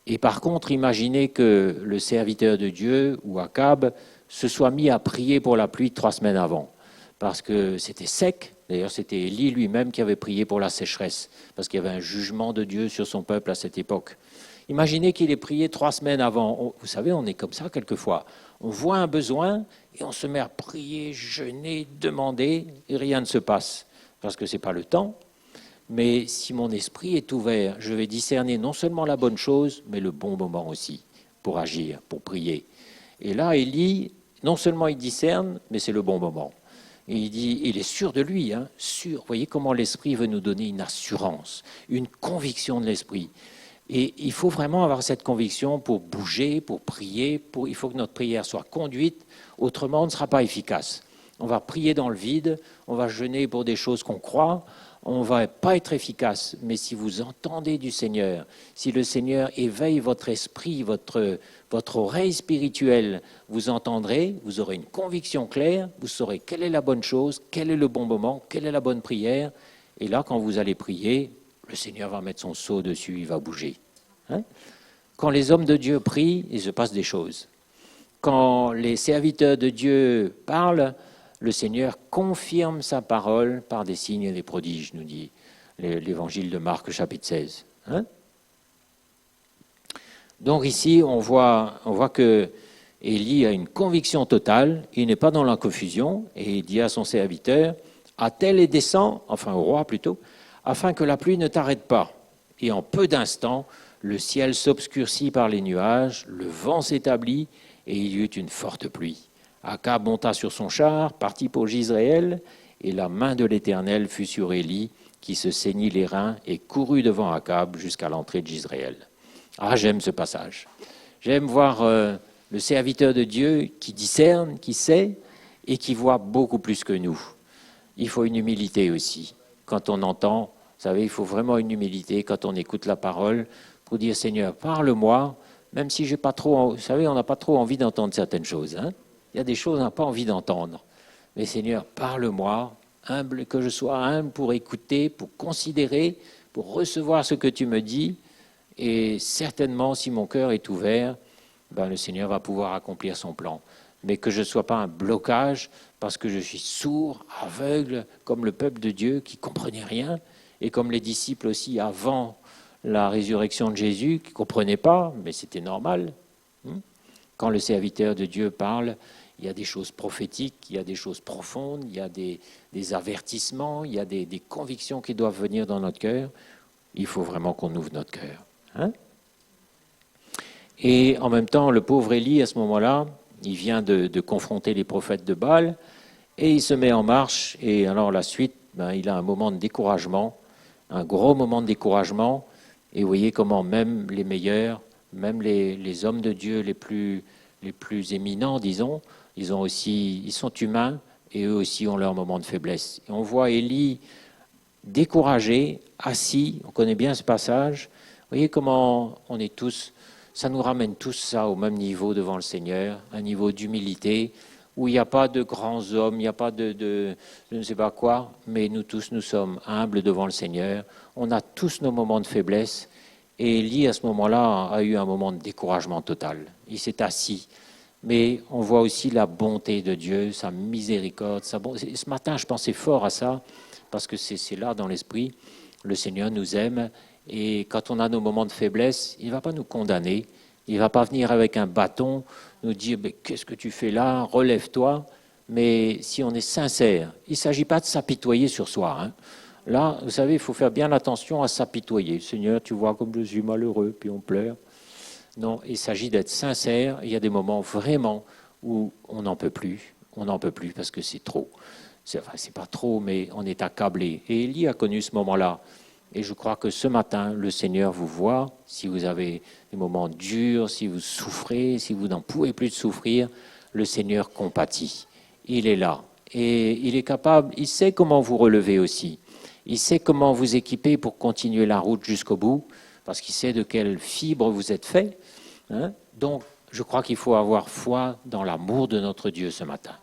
Et par contre, imaginez que le serviteur de Dieu, ou Akab, se soit mis à prier pour la pluie 3 semaines avant, parce que c'était sec. D'ailleurs, c'était Élie lui-même qui avait prié pour la sécheresse, parce qu'il y avait un jugement de Dieu sur son peuple à cette époque. Imaginez qu'il ait prié 3 semaines avant. Vous savez, on est comme ça quelquefois. On voit un besoin et on se met à prier, jeûner, demander, et rien ne se passe, parce que ce n'est pas le temps. Mais si mon esprit est ouvert, je vais discerner non seulement la bonne chose, mais le bon moment aussi, pour agir, pour prier. Et là, Élie, non seulement il discerne, mais c'est le bon moment. Et il dit, il est sûr de lui, hein, sûr. Vous voyez comment l'esprit veut nous donner une assurance, une conviction de l'esprit. Et il faut vraiment avoir cette conviction pour bouger, pour prier. Il faut que notre prière soit conduite, autrement on ne sera pas efficace. On va prier dans le vide, on va jeûner pour des choses qu'on croit, on ne va pas être efficace. Mais si vous entendez du Seigneur, si le Seigneur éveille votre esprit, votre oreille spirituelle, vous entendrez, vous aurez une conviction claire, vous saurez quelle est la bonne chose, quel est le bon moment, quelle est la bonne prière. Et là, quand vous allez prier, le Seigneur va mettre son sceau dessus, il va bouger. Hein? Quand les hommes de Dieu prient, il se passe des choses. Quand les serviteurs de Dieu parlent, le Seigneur confirme sa parole par des signes et des prodiges, nous dit l'évangile de Marc, chapitre 16. Hein? Donc ici, on voit que Élie a une conviction totale, il n'est pas dans la confusion, et il dit à son serviteur, attelle et descend, enfin au roi plutôt, afin que la pluie ne t'arrête pas. Et en peu d'instants, le ciel s'obscurcit par les nuages, le vent s'établit, et il y eut une forte pluie. Akab monta sur son char, partit pour Jizréel, et la main de l'Éternel fut sur Élie, qui se saignit les reins et courut devant Akab jusqu'à l'entrée de Jizréel. Ah, j'aime ce passage. J'aime voir le serviteur de Dieu qui discerne, qui sait, et qui voit beaucoup plus que nous. Il faut une humilité aussi. Quand on entend, vous savez, il faut vraiment une humilité quand on écoute la parole pour dire, Seigneur, parle-moi, même si j'ai pas trop, vous savez, on n'a pas trop envie d'entendre certaines choses, hein. Il y a des choses qu'on n'a pas envie d'entendre. Mais Seigneur, parle-moi, humble, que je sois humble pour écouter, pour considérer, pour recevoir ce que tu me dis. Et certainement, si mon cœur est ouvert, ben, le Seigneur va pouvoir accomplir son plan. Mais que je ne sois pas un blocage parce que je suis sourd, aveugle, comme le peuple de Dieu qui ne comprenait rien, et comme les disciples aussi avant la résurrection de Jésus, qui ne comprenaient pas, mais c'était normal. Quand le serviteur de Dieu parle, il y a des choses prophétiques, il y a des choses profondes, il y a des avertissements, il y a des convictions qui doivent venir dans notre cœur. Il faut vraiment qu'on ouvre notre cœur. Hein? Et en même temps, le pauvre Élie, à ce moment-là, il vient de confronter les prophètes de Baal, et il se met en marche, et alors la suite, ben, il a un moment de découragement, un gros moment de découragement, et vous voyez comment même les meilleurs, même les hommes de Dieu les plus éminents, disons, ils sont humains, et eux aussi ont leur moment de faiblesse. Et on voit Élie découragé, assis, on connaît bien ce passage. Vous voyez comment on est tous, ça nous ramène tous ça au même niveau devant le Seigneur, un niveau d'humilité, où il n'y a pas de grands hommes, il n'y a pas de je ne sais pas quoi, mais nous tous, nous sommes humbles devant le Seigneur. On a tous nos moments de faiblesse. Et Élie, à ce moment-là, a eu un moment de découragement total. Il s'est assis. Mais on voit aussi la bonté de Dieu, sa miséricorde. Ce matin, je pensais fort à ça, parce que c'est là, dans l'esprit, le Seigneur nous aime. Et quand on a nos moments de faiblesse, il ne va pas nous condamner, Il ne va pas venir avec un bâton, nous dire « qu'est-ce que tu fais là? Relève-toi ». Mais si on est sincère, il ne s'agit pas de s'apitoyer sur soi. Hein. Là, vous savez, il faut faire bien attention à s'apitoyer. « Seigneur, tu vois comme je suis malheureux », puis on pleure. Non, il s'agit d'être sincère. Il y a des moments vraiment où on n'en peut plus. On n'en peut plus parce que c'est trop. C'est pas trop, mais on est accablé. Et Élie a connu ce moment-là. Et je crois que ce matin, le Seigneur vous voit. Si vous avez des moments durs, si vous souffrez, si vous n'en pouvez plus de souffrir, le Seigneur compatit. Il est là. Et il est capable, il sait comment vous relever aussi. Il sait comment vous équiper pour continuer la route jusqu'au bout, parce qu'il sait de quelle fibre vous êtes fait. Hein? Donc, je crois qu'il faut avoir foi dans l'amour de notre Dieu ce matin.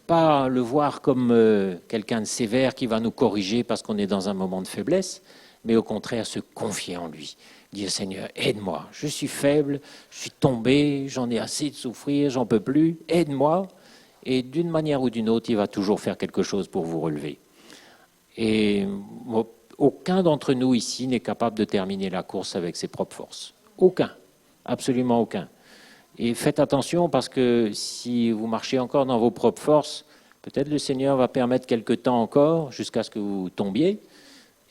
Pas le voir comme quelqu'un de sévère qui va nous corriger parce qu'on est dans un moment de faiblesse, mais au contraire se confier en lui. Dire Seigneur, aide-moi, je suis faible, je suis tombé, j'en ai assez de souffrir, j'en peux plus, aide-moi. Et d'une manière ou d'une autre, il va toujours faire quelque chose pour vous relever. Et aucun d'entre nous ici n'est capable de terminer la course avec ses propres forces. Aucun, absolument aucun. Et faites attention parce que si vous marchez encore dans vos propres forces, peut-être le Seigneur va permettre quelque temps encore jusqu'à ce que vous tombiez.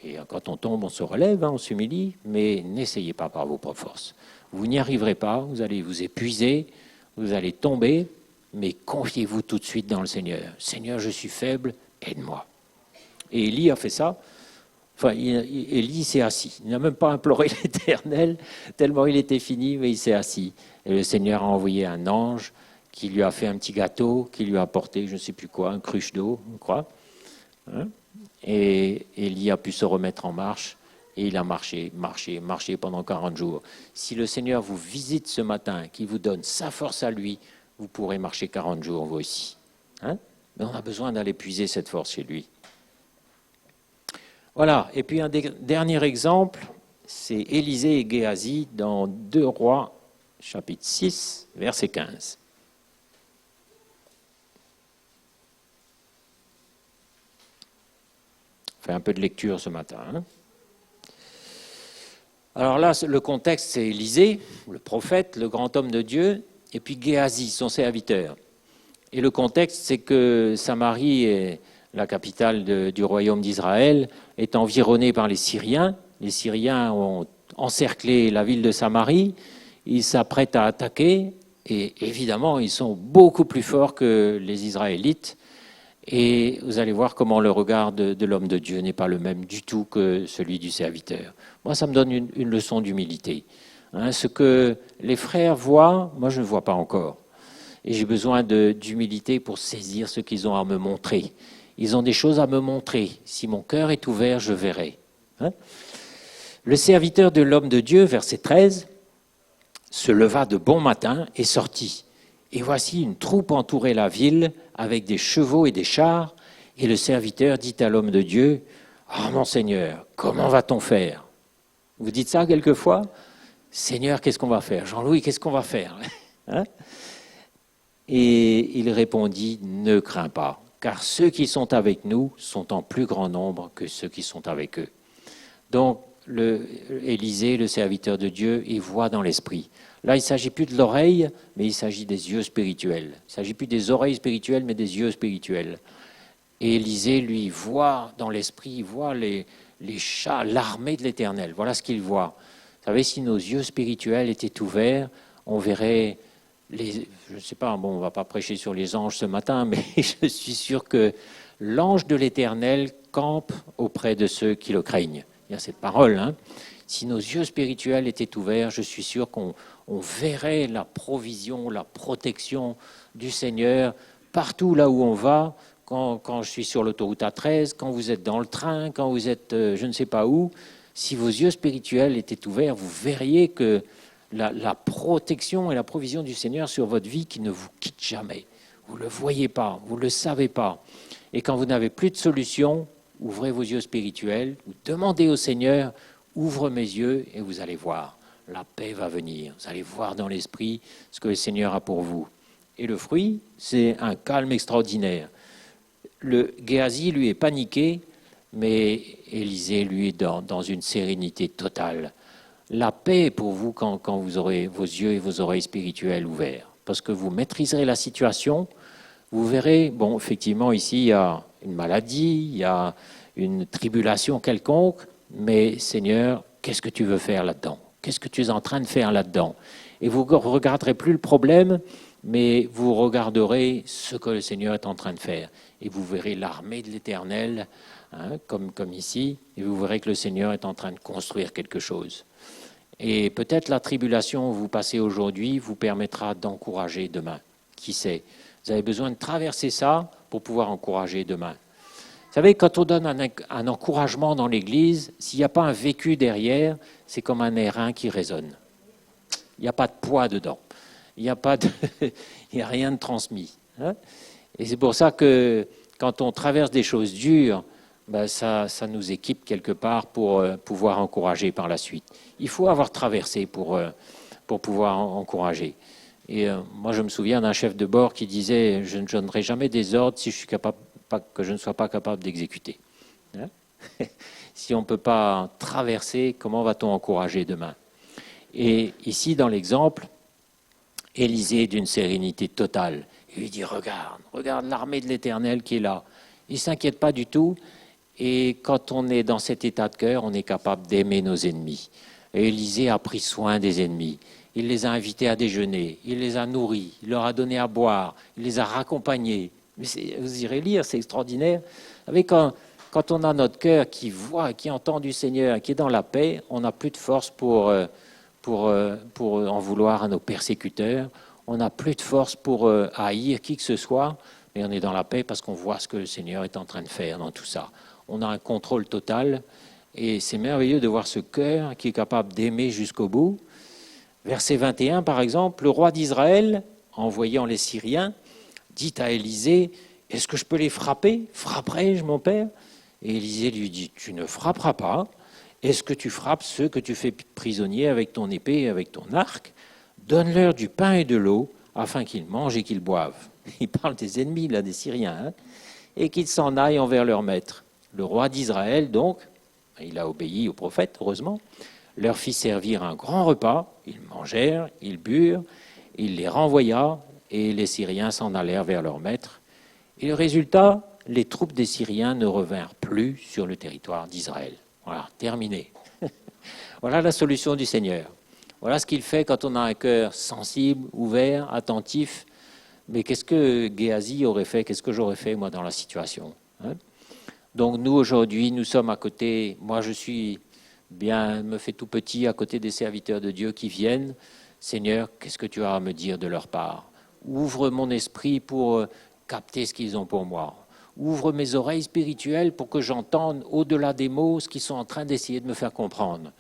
Et quand on tombe, on se relève, hein, on s'humilie, mais n'essayez pas par vos propres forces. Vous n'y arriverez pas, vous allez vous épuiser, vous allez tomber, mais confiez-vous tout de suite dans le Seigneur. Seigneur, je suis faible, aide-moi. Et Élie a fait ça. Enfin, Élie s'est assis. Il n'a même pas imploré l'Éternel, tellement il était fini, mais il s'est assis. Et le Seigneur a envoyé un ange qui lui a fait un petit gâteau, qui lui a apporté, je ne sais plus quoi, un cruche d'eau, je crois. Hein? Et Élie a pu se remettre en marche, et il a marché pendant 40 jours. Si le Seigneur vous visite ce matin, qu'il vous donne sa force à lui, vous pourrez marcher 40 jours, vous aussi. Hein? Mais on a besoin d'aller puiser cette force chez lui. Voilà, et puis un dernier exemple, c'est Élisée et Géasi dans 2 Rois, chapitre 6, verset 15. On fait un peu de lecture ce matin. Hein. Alors là, le contexte, c'est Élisée, le prophète, le grand homme de Dieu, et puis Géasi, son serviteur. Et le contexte, c'est que Samarie est la capitale du royaume d'Israël, est environnée par les Syriens. Les Syriens ont encerclé la ville de Samarie, ils s'apprêtent à attaquer, et évidemment, ils sont beaucoup plus forts que les Israélites. Et vous allez voir comment le regard de l'homme de Dieu n'est pas le même du tout que celui du serviteur. Moi, ça me donne une leçon d'humilité. Hein, ce que les frères voient, moi, je ne vois pas encore. Et j'ai besoin d'humilité pour saisir ce qu'ils ont à me montrer. Ils ont des choses à me montrer. Si mon cœur est ouvert, je verrai. Hein? Le serviteur de l'homme de Dieu, verset 13, se leva de bon matin et sortit. Et voici une troupe entourait la ville avec des chevaux et des chars. Et le serviteur dit à l'homme de Dieu, « Ah, mon Seigneur, comment va-t-on faire ?» Vous dites ça quelquefois ? « Seigneur, qu'est-ce qu'on va faire ? Jean-Louis, qu'est-ce qu'on va faire ?» hein? Et il répondit, « Ne crains pas, car ceux qui sont avec nous sont en plus grand nombre que ceux qui sont avec eux. » Donc, Élisée, le serviteur de Dieu, il voit dans l'esprit. Là, il ne s'agit plus de l'oreille, mais il s'agit des yeux spirituels. Il ne s'agit plus des oreilles spirituelles, mais des yeux spirituels. Et Élisée, lui, voit dans l'esprit, il voit les chats, l'armée de l'Éternel. Voilà ce qu'il voit. Vous savez, si nos yeux spirituels étaient ouverts, on verrait je ne sais pas, bon, on ne va pas prêcher sur les anges ce matin, mais je suis sûr que l'ange de l'Éternel campe auprès de ceux qui le craignent. Il y a cette parole. Hein. Si nos yeux spirituels étaient ouverts, je suis sûr qu'on verrait la provision, la protection du Seigneur partout là où on va. Quand je suis sur l'autoroute A13, quand vous êtes dans le train, quand vous êtes je ne sais pas où, si vos yeux spirituels étaient ouverts, vous verriez que la protection et la provision du Seigneur sur votre vie qui ne vous quitte jamais. Vous ne le voyez pas, vous ne le savez pas. Et quand vous n'avez plus de solution, ouvrez vos yeux spirituels, vous demandez au Seigneur, ouvre mes yeux et vous allez voir. La paix va venir. Vous allez voir dans l'esprit ce que le Seigneur a pour vous. Et le fruit, c'est un calme extraordinaire. Le Géasi, lui, est paniqué, mais Élisée, lui, est dans une sérénité totale. la paix pour vous quand vous aurez vos yeux et vos oreilles spirituelles ouverts. Parce que vous maîtriserez la situation, vous verrez, bon, effectivement, ici, il y a une maladie, il y a une tribulation quelconque, mais Seigneur, qu'est-ce que tu veux faire là-dedans? Qu'est-ce que tu es en train de faire là-dedans? Et vous ne regarderez plus le problème, mais vous regarderez ce que le Seigneur est en train de faire. Et vous verrez l'armée de l'Éternel, hein, comme ici, et vous verrez que le Seigneur est en train de construire quelque chose. Et peut-être la tribulation que vous passez aujourd'hui vous permettra d'encourager demain. Qui sait? Vous avez besoin de traverser ça pour pouvoir encourager demain. Vous savez, quand on donne un encouragement dans l'Église, s'il n'y a pas un vécu derrière, c'est comme un airain qui résonne. Il n'y a pas de poids dedans. Il n'y a, il y a rien de transmis. Hein? Et c'est pour ça que quand on traverse des choses dures, ben ça nous équipe quelque part pour pouvoir encourager par la suite. Il faut avoir traversé pour pouvoir encourager. Et moi, je me souviens d'un chef de bord qui disait « Je ne donnerai jamais des ordres si que je ne sois pas capable d'exécuter. Hein » Si on ne peut pas traverser, comment va-t-on encourager demain? Et ici, dans l'exemple, Élisée est d'une sérénité totale. Il lui dit « Regarde l'armée de l'Éternel qui est là. » Il ne s'inquiète pas du tout. Et quand on est dans cet état de cœur, on est capable d'aimer nos ennemis. Et Élisée a pris soin des ennemis. Il les a invités à déjeuner, il les a nourris, il leur a donné à boire, il les a raccompagnés. Mais vous irez lire, c'est extraordinaire. Quand on a notre cœur qui voit, qui entend du Seigneur, qui est dans la paix, on n'a plus de force pour en vouloir à nos persécuteurs. On n'a plus de force pour haïr qui que ce soit, mais on est dans la paix parce qu'on voit ce que le Seigneur est en train de faire dans tout ça. On a un contrôle total et c'est merveilleux de voir ce cœur qui est capable d'aimer jusqu'au bout. Verset 21, par exemple, le roi d'Israël, en voyant les Syriens, dit à Élisée, « Est-ce que je peux les frapper? Frapperai-je, mon père ?» Et Élisée lui dit, « Tu ne frapperas pas. Est-ce que tu frappes ceux que tu fais prisonniers avec ton épée et avec ton arc? Donne-leur du pain et de l'eau, afin qu'ils mangent et qu'ils boivent. » Il parle des ennemis, là, des Syriens, hein, et qu'ils s'en aillent envers leur maître. Le roi d'Israël, donc, il a obéi au prophète, heureusement, leur fit servir un grand repas, ils mangèrent, ils burent, il les renvoya, et les Syriens s'en allèrent vers leur maître. Et le résultat, les troupes des Syriens ne revinrent plus sur le territoire d'Israël. Voilà, terminé. Voilà la solution du Seigneur. Voilà ce qu'il fait quand on a un cœur sensible, ouvert, attentif. Mais qu'est-ce que Géasi aurait fait? Qu'est-ce que j'aurais fait, moi, dans la situation, hein? Donc nous, aujourd'hui, nous sommes à côté, moi je suis me fais tout petit à côté des serviteurs de Dieu qui viennent. Seigneur, qu'est-ce que tu as à me dire de leur part? Ouvre mon esprit pour capter ce qu'ils ont pour moi. Ouvre mes oreilles spirituelles pour que j'entende au-delà des mots ce qu'ils sont en train d'essayer de me faire comprendre.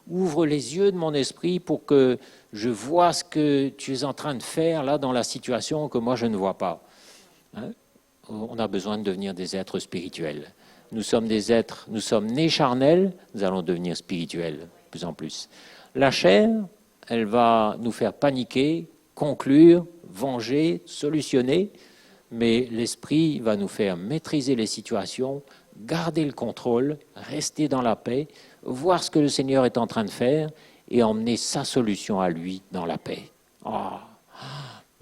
Ouvre les yeux de mon esprit pour que je vois ce que tu es en train de faire là dans la situation que moi je ne vois pas. Hein? On a besoin de devenir des êtres spirituels. Nous sommes des êtres, nous sommes nés charnels, nous allons devenir spirituels de plus en plus. La chair, elle va nous faire paniquer, conclure, venger, solutionner, mais l'esprit va nous faire maîtriser les situations, garder le contrôle, rester dans la paix, voir ce que le Seigneur est en train de faire et emmener sa solution à lui dans la paix. Oh.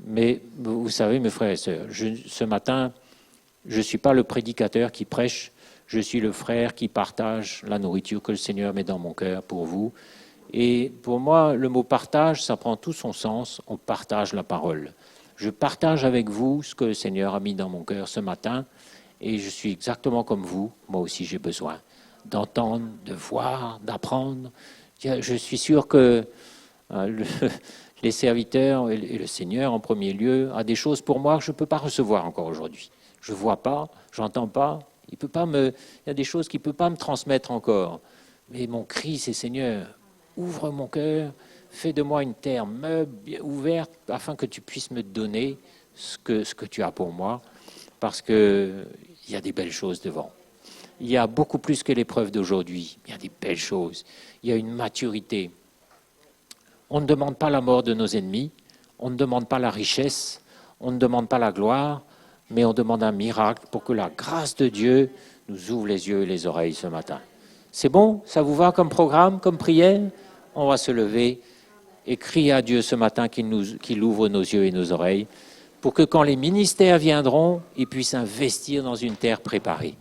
Mais vous savez, mes frères et sœurs, ce matin, je ne suis pas le prédicateur qui prêche, je suis le frère qui partage la nourriture que le Seigneur met dans mon cœur pour vous. Et pour moi, le mot partage, ça prend tout son sens, on partage la parole. Je partage avec vous ce que le Seigneur a mis dans mon cœur ce matin, et je suis exactement comme vous, moi aussi j'ai besoin d'entendre, de voir, d'apprendre. Je suis sûr que les serviteurs et le Seigneur en premier lieu a des choses pour moi que je ne peux pas recevoir encore aujourd'hui. Je ne vois pas, je n'entends pas, il y a des choses qu'il ne peut pas me transmettre encore. Mais mon cri, c'est Seigneur, ouvre mon cœur, fais de moi une terre meuble, ouverte, afin que tu puisses me donner ce que tu as pour moi, parce qu'il y a des belles choses devant. Il y a beaucoup plus que l'épreuve d'aujourd'hui, il y a des belles choses, il y a une maturité. On ne demande pas la mort de nos ennemis, on ne demande pas la richesse, on ne demande pas la gloire, mais on demande un miracle pour que la grâce de Dieu nous ouvre les yeux et les oreilles ce matin. C'est bon? Ça vous va comme programme, comme prière? on va se lever et crier à Dieu ce matin qu'il ouvre nos yeux et nos oreilles pour que quand les ministères viendront, ils puissent investir dans une terre préparée.